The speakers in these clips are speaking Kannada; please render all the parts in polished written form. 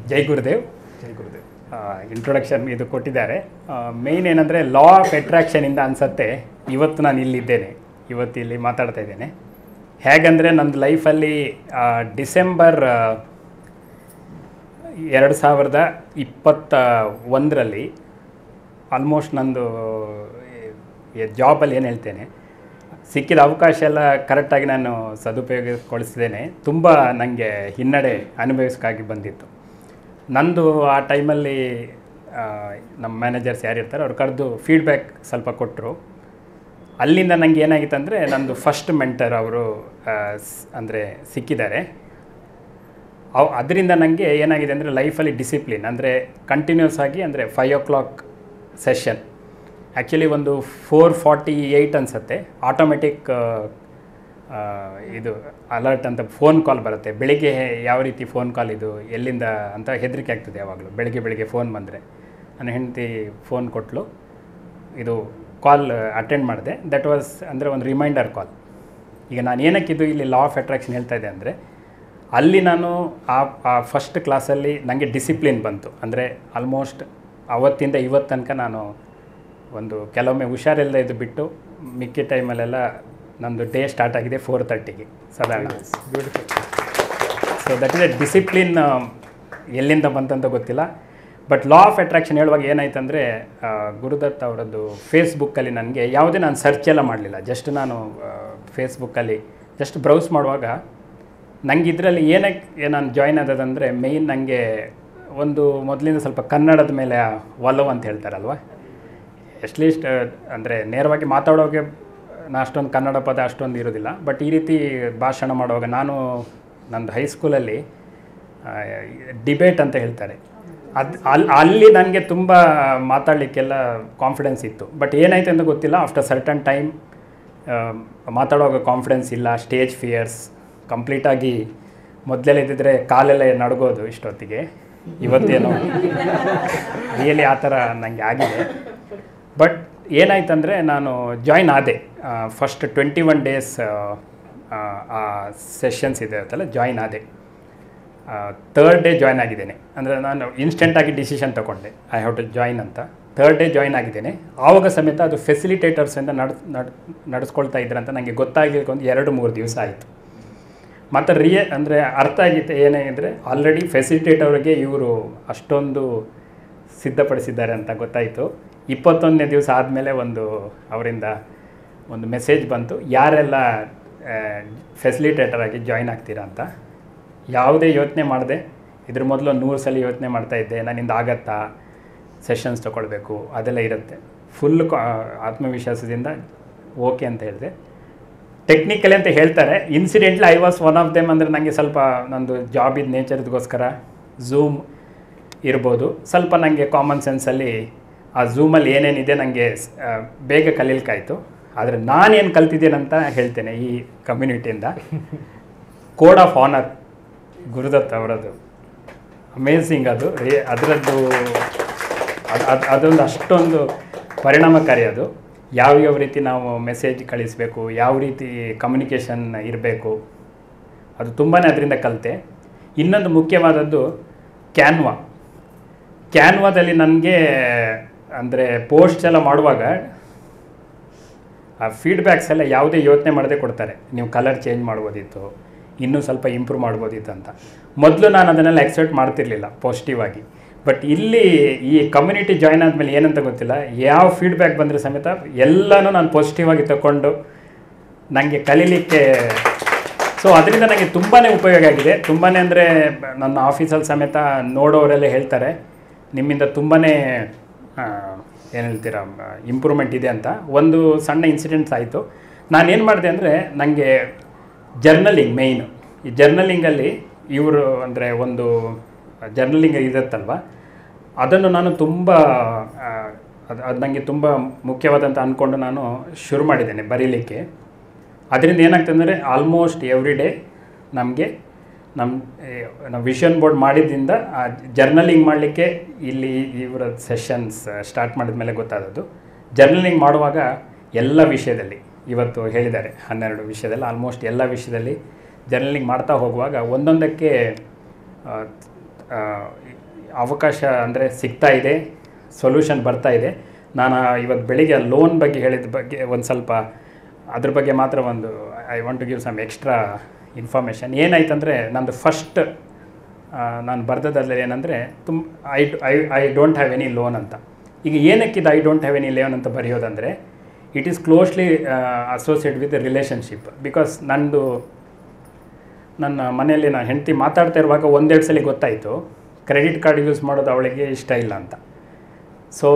ಜೈ ಗುರುದೇವ್. ಜೈ ಗುರುದೇವ್. ಇಂಟ್ರೊಡಕ್ಷನ್ ಇದು ಕೊಟ್ಟಿದ್ದಾರೆ. ಮೇಯ್ನ್ ಏನಂದರೆ ಲಾ ಆಫ್ ಅಟ್ರಾಕ್ಷನಿಂದ ಅನಿಸುತ್ತೆ ಇವತ್ತು ನಾನು ಇಲ್ಲಿದ್ದೇನೆ, ಇವತ್ತು ಇಲ್ಲಿ ಮಾತಾಡ್ತಾ ಇದ್ದೇನೆ. ಹೇಗಂದರೆ ನಂದು ಲೈಫಲ್ಲಿ ಡಿಸೆಂಬರ್ 2021ರಲ್ಲಿ ಆಲ್ಮೋಸ್ಟ್ ನಂದು ಜಾಬಲ್ಲಿ ಏನು ಹೇಳ್ತೇನೆ, ಸಿಕ್ಕಿದ ಅವಕಾಶ ಎಲ್ಲ ಕರೆಕ್ಟಾಗಿ ನಾನು ಸದುಪಯೋಗಗೊಳಿಸಿದ್ದೇನೆ. ತುಂಬ ನನಗೆ ಹಿನ್ನಡೆ ಅನುಭವಿಸೋಕ್ಕಾಗಿ ಬಂದಿತ್ತು. ನಂದು ಆ ಟೈಮಲ್ಲಿ ನಮ್ಮ ಮ್ಯಾನೇಜರ್ಸ್ ಯಾರಿರ್ತಾರೆ ಅವ್ರು ಕರೆದು ಫೀಡ್ಬ್ಯಾಕ್ ಸ್ವಲ್ಪ ಕೊಟ್ಟರು. ಅಲ್ಲಿಂದ ನನಗೆ ಏನಾಗಿತ್ತು ಅಂದರೆ ನಂದು ಫಸ್ಟ್ ಮೆಂಟರ್ ಅವರು ಅಂದರೆ ಸಿಕ್ಕಿದ್ದಾರೆ. ಅದರಿಂದ ನನಗೆ ಏನಾಗಿದೆ ಅಂದರೆ ಲೈಫಲ್ಲಿ ಡಿಸಿಪ್ಲಿನ್ ಅಂದರೆ ಕಂಟಿನ್ಯೂಸ್ ಆಗಿ ಅಂದರೆ 5 o'clock ಸೆಷನ್, ಆ್ಯಕ್ಚುಲಿ ಒಂದು 4:48 ಅನಿಸುತ್ತೆ ಆಟೋಮೆಟಿಕ್ ಇದು ಅಲರ್ಟ್ ಅಂತ ಫೋನ್ ಕಾಲ್ ಬರುತ್ತೆ. ಬೆಳಿಗ್ಗೆ ಯಾವ ರೀತಿ ಫೋನ್ ಕಾಲ್ ಇದು ಎಲ್ಲಿಂದ ಅಂತ ಹೆದರಿಕೆ ಆಗ್ತದೆ ಯಾವಾಗಲೂ. ಬೆಳಿಗ್ಗೆ ಫೋನ್ ಬಂದರೆ ನನ್ನ ಹೆಂಡತಿ ಫೋನ್ ಕೊಟ್ಟಳು, ಇದು ಕಾಲ್ ಅಟೆಂಡ್ ಮಾಡಿದೆ. ದಟ್ ವಾಸ್ ಅಂದರೆ ಒಂದು ರಿಮೈಂಡರ್ ಕಾಲ್. ಈಗ ನಾನು ಏನಕ್ಕಿದು ಇಲ್ಲಿ ಲಾ ಆಫ್ ಅಟ್ರಾಕ್ಷನ್ ಹೇಳ್ತಾ ಇದ್ದೆ ಅಂದರೆ, ಅಲ್ಲಿ ನಾನು ಆ ಫಸ್ಟ್ ಕ್ಲಾಸಲ್ಲಿ ನನಗೆ ಡಿಸಿಪ್ಲಿನ್ ಬಂತು. ಅಂದರೆ ಆಲ್ಮೋಸ್ಟ್ ಅವತ್ತಿಂದ ಇವತ್ತು ತನಕ ನಾನು ಒಂದು ಕೆಲವೊಮ್ಮೆ ಹುಷಾರಿಲ್ಲದೆ ಇದು ಬಿಟ್ಟು ಮಿಕ್ಕಿ ಟೈಮಲ್ಲೆಲ್ಲ ನಂದು ಡೇ ಸ್ಟಾರ್ಟ್ ಆಗಿದೆ 4:30ಗೆ ಸಾಧಾರಣ. Beautiful. So that is A discipline. ಎಲ್ಲಿಂದ ಬಂತಂತ ಗೊತ್ತಿಲ್ಲ. ಬಟ್ ಲಾ ಆಫ್ ಅಟ್ರಾಕ್ಷನ್ ಹೇಳುವಾಗ ಏನಾಯ್ತು ಅಂದರೆ, ಗುರುದತ್ ಅವರದ್ದು ಫೇಸ್ಬುಕ್ಕಲ್ಲಿ ನನಗೆ ಯಾವುದೇ ನಾನು ಸರ್ಚ್ ಎಲ್ಲ ಮಾಡಲಿಲ್ಲ. ಜಸ್ಟ್ ನಾನು ಫೇಸ್ಬುಕ್ಕಲ್ಲಿ ಜಸ್ಟ್ ಬ್ರೌಸ್ ಮಾಡುವಾಗ ನನಗೆ ಇದರಲ್ಲಿ ಏನಕ್ಕೆ ನಾನು ಜಾಯ್ನ್ ಆದದಂದರೆ, ಮೇಯ್ನ್ ನನಗೆ ಒಂದು ಮೊದಲಿಂದ ಸ್ವಲ್ಪ ಕನ್ನಡದ ಮೇಲೆ ಒಲವು ಅಂತ ಹೇಳ್ತಾರಲ್ವ. ಅಟ್ಲೀಸ್ಟ್ ಅಂದರೆ ನೇರವಾಗಿ ಮಾತಾಡೋಗೆ ನಾ ಅಷ್ಟೊಂದು ಕನ್ನಡ ಪದ ಅಷ್ಟೊಂದು ಇರೋದಿಲ್ಲ. ಬಟ್ ಈ ರೀತಿ ಭಾಷಣ ಮಾಡುವಾಗ ನಾನು ನಂದು ಹೈಸ್ಕೂಲಲ್ಲಿ ಡಿಬೇಟ್ ಅಂತ ಹೇಳ್ತಾರೆ, ಅಲ್ಲಿ ನನಗೆ ತುಂಬ ಮಾತಾಡಲಿಕ್ಕೆಲ್ಲ ಕಾನ್ಫಿಡೆನ್ಸ್ ಇತ್ತು. ಬಟ್ ಏನಾಯ್ತು ಅಂತ ಗೊತ್ತಿಲ್ಲ, ಆಫ್ಟರ್ ಸರ್ಟನ್ ಟೈಮ್ ಮಾತಾಡುವಾಗ ಕಾನ್ಫಿಡೆನ್ಸ್ ಇಲ್ಲ, ಸ್ಟೇಜ್ ಫಿಯರ್ಸ್ ಕಂಪ್ಲೀಟಾಗಿ. ಮೊದಲೆಲ್ಲ ಇದ್ದಿದ್ರೆ ಕಾಲೆಲ್ಲ ನಡ್ಗೋದು ಇಷ್ಟೊತ್ತಿಗೆ, ಇವತ್ತೇನೋ ರಿಯಲಿ ಆ ಥರ ನನಗೆ ಆಗಿದೆ. ಬಟ್ ಏನಾಯ್ತಂದರೆ ನಾನು ಜಾಯ್ನ್ ಆದೆ. ಫಸ್ಟ್ 21 days ಆ ಸೆಷನ್ಸ್ ಇರುತ್ತಲ್ಲ, ಜಾಯ್ನ್ ಆದೆ. 3rd day ಜಾಯ್ನ್ ಆಗಿದ್ದೇನೆ. ಅಂದರೆ ನಾನು ಇನ್ಸ್ಟೆಂಟಾಗಿ ಡಿಸಿಷನ್ ತೊಗೊಂಡೆ, ಐ ಹ್ಯಾವ್ ಟು ಜಾಯ್ನ್ ಅಂತ. 3rd day ಜಾಯ್ನ್ ಆಗಿದ್ದೇನೆ. ಆವಾಗ ಸಮೇತ ಅದು ಫೆಸಿಲಿಟೇಟರ್ಸಿಂದ ನಡೆಸ್ಕೊಳ್ತಾ ಇದ್ರೆ ಅಂತ ನನಗೆ ಗೊತ್ತಾಗಲಿಕ್ಕೆ ಒಂದು 2-3 ದಿವಸ ಆಯಿತು. ಮತ್ತು ಅಂದರೆ ಅರ್ಥ ಆಗಿತ್ತು ಏನಾಗಿದ್ದರೆ, ಆಲ್ರೆಡಿ ಫೆಸಿಲಿಟೇಟರ್ಗೆ ಇವರು ಅಷ್ಟೊಂದು ಸಿದ್ಧಪಡಿಸಿದ್ದಾರೆ ಅಂತ ಗೊತ್ತಾಯಿತು. 21ನೇ ದಿವಸ ಆದಮೇಲೆ ಅವರಿಂದ ಒಂದು ಮೆಸೇಜ್ ಬಂತು, ಯಾರೆಲ್ಲ ಫೆಸಿಲಿಟೇಟರ್ ಆಗಿ ಜಾಯ್ನ್ ಆಗ್ತೀರಾ ಅಂತ. ಯಾವುದೇ ಯೋಚನೆ ಮಾಡಿದೆ. ಇದ್ರ ಮೊದಲು 100 ಸಲ ಯೋಚನೆ ಮಾಡ್ತಾಯಿದ್ದೆ, ನನ್ನಿಂದ ಆಗತ್ತಾ, ಸೆಷನ್ಸ್ ತೊಗೊಳ್ಬೇಕು, ಅದೆಲ್ಲ ಇರುತ್ತೆ. ಫುಲ್ ಆತ್ಮವಿಶ್ವಾಸದಿಂದ ಓಕೆ ಅಂತ ಹೇಳಿದೆ. ಟೆಕ್ನಿಕಲಿ ಅಂತ ಹೇಳ್ತಾರೆ, incidentally I was one of them. ಅಂದರೆ ನನಗೆ ಸ್ವಲ್ಪ ನಂದು ಜಾಬಿದ ನೇಚರ್ಗೋಸ್ಕರ ಝೂಮ್ ಇರ್ಬೋದು, ಸ್ವಲ್ಪ ನನಗೆ ಕಾಮನ್ ಸೆನ್ಸಲ್ಲಿ ಆ ಝೂಮಲ್ಲಿ ಏನೇನಿದೆ ನನಗೆ ಬೇಗ ಕಲೀಲಿಕ್ಕಾಯಿತು. ಆದರೆ ನಾನೇನು ಕಲ್ತಿದ್ದೇನಂತ ಹೇಳ್ತೇನೆ ಈ ಕಮ್ಯುನಿಟಿಯಿಂದ. ಕೋಡ್ ಆಫ್ ಆನರ್ ಗುರುದತ್ ಅವರದ್ದು ಅಮೇಝಿಂಗ್. ಅದರದ್ದು ಅದೊಂದು ಅಷ್ಟೊಂದು ಪರಿಣಾಮಕಾರಿ. ಅದು ಯಾವ ರೀತಿ ನಾವು ಮೆಸೇಜ್ ಕಳಿಸಬೇಕು, ಯಾವ ರೀತಿ ಕಮ್ಯುನಿಕೇಷನ್ ಇರಬೇಕು, ಅದು ತುಂಬಾ ಅದರಿಂದ ಕಲಿತೆ. ಇನ್ನೊಂದು ಮುಖ್ಯವಾದದ್ದು ಕ್ಯಾನ್ವಾದಲ್ಲಿ ನನಗೆ ಅಂದರೆ ಪೋಸ್ಟ್ ಎಲ್ಲ ಮಾಡುವಾಗ ಆ ಫೀಡ್ಬ್ಯಾಕ್ಸ್ ಎಲ್ಲ ಯಾವುದೇ ಯೋಚನೆ ಮಾಡದೆ ಕೊಡ್ತಾರೆ. ನೀವು ಕಲರ್ ಚೇಂಜ್ ಮಾಡ್ಬೋದಿತ್ತು, ಇನ್ನೂ ಸ್ವಲ್ಪ ಇಂಪ್ರೂವ್ ಮಾಡ್ಬೋದಿತ್ತು ಅಂತ. ಮೊದಲು ನಾನು ಅದನ್ನೆಲ್ಲ ಎಕ್ಸೆಪ್ಟ್ ಮಾಡ್ತಿರ್ಲಿಲ್ಲ ಪಾಸಿಟಿವ್ ಆಗಿ. ಬಟ್ ಇಲ್ಲಿ ಈ ಕಮ್ಯುನಿಟಿ ಜಾಯ್ನ್ ಆದಮೇಲೆ ಏನಂತ ಗೊತ್ತಿಲ್ಲ, ಯಾವ ಫೀಡ್ಬ್ಯಾಕ್ ಬಂದರೆ ಸಮೇತ ಎಲ್ಲನೂ ನಾನು ಪಾಸಿಟಿವ್ ಆಗಿ ತಗೊಂಡು ನನಗೆ ಕಲೀಲಿಕ್ಕೆ. ಸೊ ಅದರಿಂದ ನನಗೆ ತುಂಬಾ ಉಪಯೋಗ ಆಗಿದೆ. ತುಂಬಾ ಅಂದರೆ ನನ್ನ ಆಫೀಸಲ್ಲಿ ಸಮೇತ ನೋಡೋರೆಲ್ಲ ಹೇಳ್ತಾರೆ, ನಿಮ್ಮಿಂದ ತುಂಬಾ ಏನು ಹೇಳ್ತೀರಾ ಇಂಪ್ರೂವ್ಮೆಂಟ್ ಇದೆ ಅಂತ. ಒಂದು ಸಣ್ಣ ಇನ್ಸಿಡೆಂಟ್ಸ್ ಆಯಿತು. ನಾನೇನು ಮಾಡಿದೆ ಅಂದರೆ, ನನಗೆ ಜರ್ನಲಿಂಗ್ ಮೇಯ್ನು. ಈ ಜರ್ನಲಿಂಗಲ್ಲಿ ಇವರು ಅಂದರೆ ಒಂದು ಜರ್ನಲಿಂಗ್ ಇರುತ್ತಲ್ವ, ಅದನ್ನು ನಾನು ತುಂಬ ಅದು ನನಗೆ ತುಂಬ ಮುಖ್ಯವಾದಂತ ಅಂದ್ಕೊಂಡು ನಾನು ಶುರು ಮಾಡಿದ್ದೇನೆ ಬರೀಲಿಕ್ಕೆ. ಅದರಿಂದ ಏನಾಗ್ತದೆ ಅಂದರೆ, ಆಲ್ಮೋಸ್ಟ್ ಎವ್ರಿ ಡೇ ನಮಗೆ ನಾವು ವಿಷನ್ ಬೋರ್ಡ್ ಮಾಡಿದ್ರಿಂದ ಜರ್ನಲಿಂಗ್ ಮಾಡಲಿಕ್ಕೆ ಇಲ್ಲಿ ಇವರ ಸೆಷನ್ಸ್ ಸ್ಟಾರ್ಟ್ ಮಾಡಿದ ಮೇಲೆ ಗೊತ್ತಾದದ್ದು. ಜರ್ನಲಿಂಗ್ ಮಾಡುವಾಗ ಎಲ್ಲ ವಿಷಯದಲ್ಲಿ, ಇವತ್ತು ಹೇಳಿದ್ದಾರೆ 12 ವಿಷಯದಲ್ಲಿ, ಆಲ್ಮೋಸ್ಟ್ ಎಲ್ಲ ವಿಷಯದಲ್ಲಿ ಜರ್ನಲಿಂಗ್ ಮಾಡ್ತಾ ಹೋಗುವಾಗ ಒಂದೊಂದಕ್ಕೆ ಅವಕಾಶ ಅಂದರೆ ಸಿಗ್ತಾ ಇದೆ, ಸೊಲ್ಯೂಷನ್ ಬರ್ತಾ ಇದೆ. ನಾನು ಇವತ್ತು ಬೆಳಿಗ್ಗೆ ಲೋನ್ ಬಗ್ಗೆ ಹೇಳಿದ ಬಗ್ಗೆ ಒಂದು ಸ್ವಲ್ಪ ಅದ್ರ ಬಗ್ಗೆ ಮಾತ್ರ ಒಂದು I want to give some extra information. ಏನಾಯ್ತಂದರೆ ನಂದು ಫಸ್ಟ್ ನಾನು ಬರೆದದ್ರಲ್ಲಿ ಏನಂದರೆ I don't have any loan ಅಂತ. ಈಗ ಏನಕ್ಕಿದು I don't have any loan ಅಂತ ಬರೆಯೋದಂದರೆ it is closely associate with relationship. Because ನನ್ನ ಮನೆಯಲ್ಲಿ ನಾನು ಹೆಂಡತಿ ಮಾತಾಡ್ತಾ ಇರುವಾಗ ಒಂದೆರಡು ಸಲ ಗೊತ್ತಾಯಿತು ಕ್ರೆಡಿಟ್ ಕಾರ್ಡ್ ಯೂಸ್ ಮಾಡೋದು ಅವಳಿಗೆ ಇಷ್ಟ ಇಲ್ಲ ಅಂತ. ಸೊ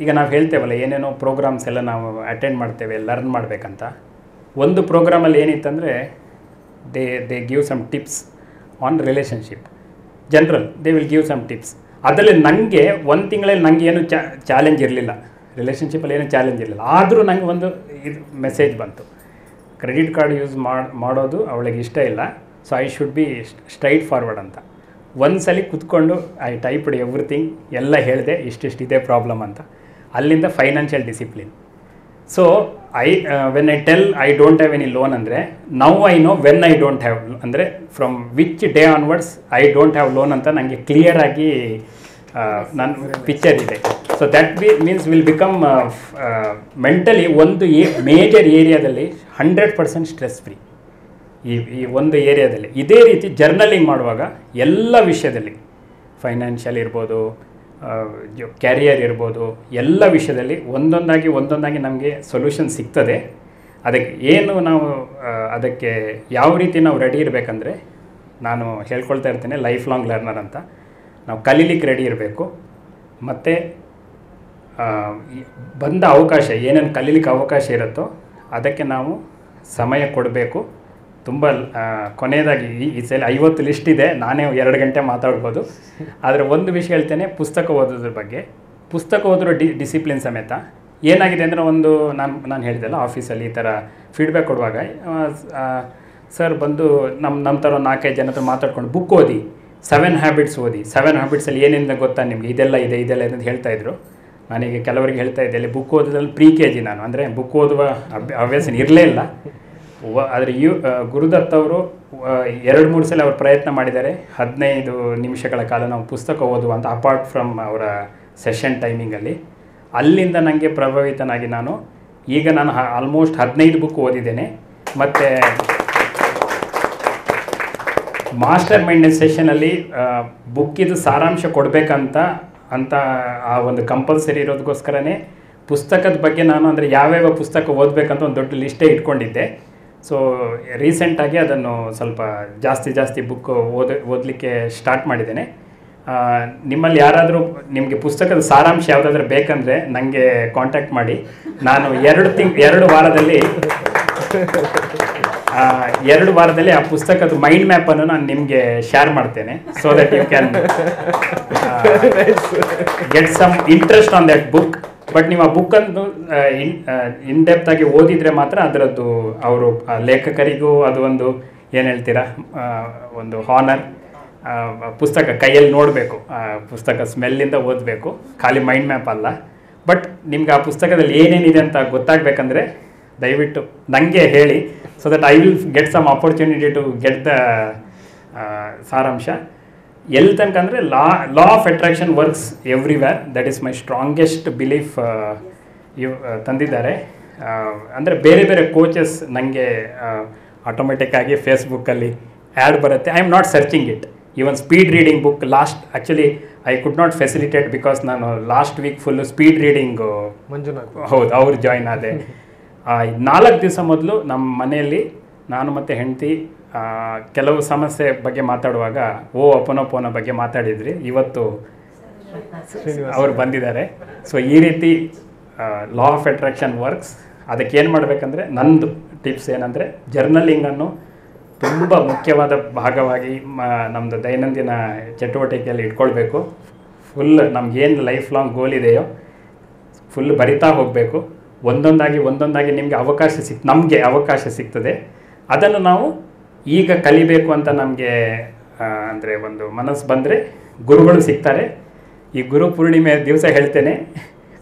ಈಗ ನಾವು ಹೇಳ್ತೇವಲ್ಲ ಏನೇನೋ ಪ್ರೋಗ್ರಾಮ್ಸ್ ಎಲ್ಲ ನಾವು ಅಟೆಂಡ್ ಮಾಡ್ತೇವೆ ಲರ್ನ್ ಮಾಡಬೇಕಂತ. ಒಂದು ಪ್ರೋಗ್ರಾಮಲ್ಲಿ ಏನಿತ್ತಂದರೆ they give some tips on relationship. General they will give some tips. ಅದರಲ್ಲಿ ನನಗೆ ಒಂದು ತಿಂಗಳಲ್ಲಿ ನನಗೆ ಏನು ಚಾಲೆಂಜ್ ಇರಲಿಲ್ಲ, ರಿಲೇಷನ್ಶಿಪ್ಪಲ್ಲಿ ಏನೂ ಚಾಲೆಂಜ್ ಇರಲಿಲ್ಲ. ಆದರೂ ನನಗೆ ಒಂದು ಇದು ಮೆಸೇಜ್ ಬಂತು, ಕ್ರೆಡಿಟ್ ಕಾರ್ಡ್ ಯೂಸ್ ಮಾಡೋದು ಅವಳಿಗೆ ಇಷ್ಟ ಇಲ್ಲ, so I should be straight forward ಅಂತ. ಒಂದು ಸಲ ಕೂತ್ಕೊಂಡು ಐ ಟೈಪ್ಡ್ ಎವ್ರಿಥಿಂಗ್, ಎಲ್ಲ ಹೇಳಿದೆ ಇಷ್ಟಿದೆ ಪ್ರಾಬ್ಲಮ್ ಅಂತ. ಅಲ್ಲಿಂದ financial discipline. So when I tell I don't have any loan ಅಂದರೆ now I know when I don't have, ಅಂದರೆ from which day onwards I don't have loan ಅಂತ ನನಗೆ ಕ್ಲಿಯರಾಗಿ ನನ್ನ ಪಿಕ್ಚರ್ ಇದೆ. So that means will become mentally ಒಂದು ಮೇಜರ್ ಏರಿಯಾದಲ್ಲಿ 100% ಸ್ಟ್ರೆಸ್ ಫ್ರೀ. ಈ ಒಂದು ಏರಿಯಾದಲ್ಲಿ ಇದೇ ರೀತಿ ಜರ್ನಲಿಂಗ್ ಮಾಡುವಾಗ ಎಲ್ಲ ವಿಷಯದಲ್ಲಿ ಫೈನಾನ್ಷಿಯಲ್ ಇರ್ಬೋದು, ಕ್ಯಾರಿಯರ್ ಇರ್ಬೋದು, ಎಲ್ಲ ವಿಷಯದಲ್ಲಿ ಒಂದೊಂದಾಗಿ ನಮಗೆ ಸೊಲ್ಯೂಷನ್ ಸಿಗ್ತದೆ. ಅದಕ್ಕೆ ಏನು ನಾವು ಅದಕ್ಕೆ ಯಾವ ರೀತಿ ನಾವು ರೆಡಿ ಇರಬೇಕಂದ್ರೆ, ನಾನು ಹೇಳ್ಕೊಳ್ತಾ ಇರ್ತೇನೆ ಲೈಫ್ ಲಾಂಗ್ ಲರ್ನರ್ ಅಂತ. ನಾವು ಕಲೀಲಿಕ್ಕೆ ರೆಡಿ ಇರಬೇಕು. ಮತ್ತು ಬಂದ ಅವಕಾಶ ಏನೇನು ಕಲೀಲಿಕ್ಕೆ ಅವಕಾಶ ಇರುತ್ತೋ ಅದಕ್ಕೆ ನಾವು ಸಮಯ ಕೊಡಬೇಕು. ತುಂಬ ಕೊನೆಯದಾಗಿ ಈ ಸಲ 50 ಲಿಸ್ಟ್ ಇದೆ, ನಾನೇ 2 ಗಂಟೆ ಮಾತಾಡ್ಬೋದು. ಆದರೆ ಒಂದು ವಿಷಯ ಹೇಳ್ತೇನೆ, ಪುಸ್ತಕ ಓದೋದ್ರ ಬಗ್ಗೆ. ಪುಸ್ತಕ ಓದಿರೋ ಡಿಸಿಪ್ಲಿನ್ ಸಮೇತ ಏನಾಗಿದೆ ಅಂದರೆ, ನಾನು ಹೇಳಿದೆಲ್ಲ ಆಫೀಸಲ್ಲಿ ಈ ಥರ ಫೀಡ್ಬ್ಯಾಕ್ ಕೊಡುವಾಗ ಸರ್ ಬಂದು ನಮ್ಮ ಥರ 4-5 ಜನ ಹತ್ರ ಮಾತಾಡ್ಕೊಂಡು ಬುಕ್ ಓದಿ, 7 ಹ್ಯಾಬಿಟ್ಸ್ ಓದಿ, 7 ಹ್ಯಾಬಿಟ್ಸಲ್ಲಿ ಏನೇನಿದೆ ಗೊತ್ತಾ ನಿಮಗೆ, ಇದೆಲ್ಲ ಇದೆ ಅಂತ ಹೇಳ್ತಾಯಿದ್ರು. ನಾನೀಗ ಕೆಲವರಿಗೆ ಹೇಳ್ತಾ ಇದ್ದೆ, ಅಲ್ಲಿ ಬುಕ್ ಓದೋದ್ರಲ್ಲಿ KG ನಾನು, ಅಂದರೆ ಬುಕ್ ಓದುವ ಹವ್ಯಾಸ ಇರಲೇ ಇಲ್ಲ. ಆದರೆ ಗುರುದತ್ ಅವರು 2-3 ಸಲ ಅವರು ಪ್ರಯತ್ನ ಮಾಡಿದ್ದಾರೆ. 15 ನಿಮಿಷಗಳ ಕಾಲ ನಾವು ಪುಸ್ತಕ ಓದುವಂಥ, ಅಪಾರ್ಟ್ ಫ್ರಮ್ ಅವರ ಸೆಷನ್ ಟೈಮಿಂಗಲ್ಲಿ. ಅಲ್ಲಿಂದ ನನಗೆ ಪ್ರಭಾವಿತನಾಗಿ ನಾನು ಆಲ್ಮೋಸ್ಟ್ 15 ಬುಕ್ ಓದಿದ್ದೇನೆ. ಮತ್ತು ಮಾಸ್ಟರ್ ಮೈಂಡ್ ಸೆಷನಲ್ಲಿ ಬುಕ್ಕಿದು ಸಾರಾಂಶ ಕೊಡಬೇಕಂತ ಆ ಒಂದು ಕಂಪಲ್ಸರಿ ಇರೋದಕ್ಕೋಸ್ಕರನೇ ಪುಸ್ತಕದ ಬಗ್ಗೆ ನಾನು ಅಂದರೆ ಯಾವ್ಯಾವ ಪುಸ್ತಕ ಓದಬೇಕಂತ ಒಂದು ದೊಡ್ಡ ಲಿಸ್ಟೇ ಇಟ್ಕೊಂಡಿದ್ದೆ. ಸೊ ರೀಸೆಂಟಾಗಿ ಅದನ್ನು ಸ್ವಲ್ಪ ಜಾಸ್ತಿ ಬುಕ್ ಓದಲಿಕ್ಕೆ ಸ್ಟಾರ್ಟ್ ಮಾಡಿದ್ದೇನೆ. ನಿಮ್ಮಲ್ಲಿ ಯಾರಾದರೂ ನಿಮಗೆ ಪುಸ್ತಕದ ಸಾರಾಂಶ ಯಾವುದಾದ್ರೂ ಬೇಕಂದರೆ ನನಗೆ ಕಾಂಟ್ಯಾಕ್ಟ್ ಮಾಡಿ. ನಾನು 2 ವಾರದಲ್ಲಿ ಆ ಪುಸ್ತಕದ ಮೈಂಡ್ ಮ್ಯಾಪನ್ನು ನಾನು ನಿಮಗೆ ಶೇರ್ ಮಾಡ್ತೇನೆ. So that you can get some interest on that book. But ನೀವು ಆ ಬುಕ್ಕನ್ನು ಇನ್ ಡೆಪ್ತ್ ಆಗಿ ಓದಿದರೆ ಮಾತ್ರ ಅದರದ್ದು ಅವರು ಲೇಖಕರಿಗೂ ಅದು ಒಂದು ಏನು ಹೇಳ್ತೀರಾ, ಒಂದು ಹಾನರ್. ಪುಸ್ತಕ ಕೈಯಲ್ಲಿ ನೋಡಬೇಕು, ಪುಸ್ತಕ ಸ್ಮೆಲ್ಲಿಂದ ಓದಬೇಕು, ಖಾಲಿ ಮೈಂಡ್ ಮ್ಯಾಪ್ ಅಲ್ಲ. ಬಟ್ ನಿಮ್ಗೆ ಆ ಪುಸ್ತಕದಲ್ಲಿ ಏನೇನಿದೆ ಅಂತ ಗೊತ್ತಾಗಬೇಕಂದ್ರೆ ದಯವಿಟ್ಟು ನನಗೆ ಹೇಳಿ. So that I will get some opportunity to get the ಸಾರಾಂಶ. ಎಲ್ಲಿ ತನಕ ಅಂದರೆ law of attraction works everywhere. That is my strongest belief. ತಂದಿದ್ದಾರೆ ಅಂದರೆ ಬೇರೆ ಕೋಚಸ್ ನನಗೆ ಆಟೋಮೆಟಿಕ್ಕಾಗಿ ಫೇಸ್ಬುಕ್ಕಲ್ಲಿ ಆ್ಯಡ್ ಬರುತ್ತೆ. I am not searching it. Even speed reading book actually I could not facilitate because ನಾನು last week full speed reading ಹೌದು ಅವ್ರು ಜಾಯ್ನ್ ಆದೆ. 4 ದಿವಸ ಮೊದಲು ನಮ್ಮ ಮನೆಯಲ್ಲಿ ನಾನು ಮತ್ತು ಹೆಂಡತಿ ಕೆಲವು ಸಮಸ್ಯೆ ಬಗ್ಗೆ ಮಾತಾಡುವಾಗ ಅಪನೋಪೋನ ಬಗ್ಗೆ ಮಾತಾಡಿದ್ರಿ. ಇವತ್ತು ಅವರು ಬಂದಿದ್ದಾರೆ. ಸೊ ಈ ರೀತಿ ಲಾ ಆಫ್ ಅಟ್ರಾಕ್ಷನ್ ವರ್ಕ್ಸ್. ಅದಕ್ಕೆ ಏನು ಮಾಡಬೇಕಂದ್ರೆ, ನಂದು ಟಿಪ್ಸ್ ಏನಂದರೆ, ಜರ್ನಲಿಂಗನ್ನು ತುಂಬ ಮುಖ್ಯವಾದ ಭಾಗವಾಗಿ ನಮ್ಮದು ದೈನಂದಿನ ಚಟುವಟಿಕೆಯಲ್ಲಿ ಇಟ್ಕೊಳ್ಬೇಕು. ಫುಲ್ ನಮಗೇನು ಲೈಫ್ ಲಾಂಗ್ ಗೋಲ್ ಇದೆಯೋ ಫುಲ್ ಬರಿತಾ ಹೋಗಬೇಕು. ಒಂದೊಂದಾಗಿ ನಮಗೆ ಅವಕಾಶ ಸಿಗ್ತದೆ. ಅದನ್ನು ನಾವು ಈಗ ಕಲಿಬೇಕು ಅಂತ ನಮಗೆ ಅಂದರೆ ಒಂದು ಮನಸ್ಸು ಬಂದರೆ ಗುರುಗಳು ಸಿಗ್ತಾರೆ. ಈ ಗುರು ಪೂರ್ಣಿಮೆ ದಿವಸ ಹೇಳ್ತೇನೆ,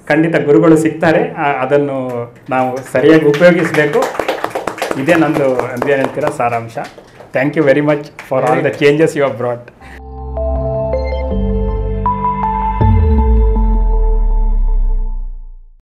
ಖಂಡಿತ ಗುರುಗಳು ಸಿಗ್ತಾರೆ. ಅದನ್ನು ನಾವು ಸರಿಯಾಗಿ ಉಪಯೋಗಿಸಬೇಕು. ಇದೇ ನಂದು ಏನು ಹೇಳ್ತೀರಾ ಸಾರಾಂಶ. Thank you very much for all the changes you have brought.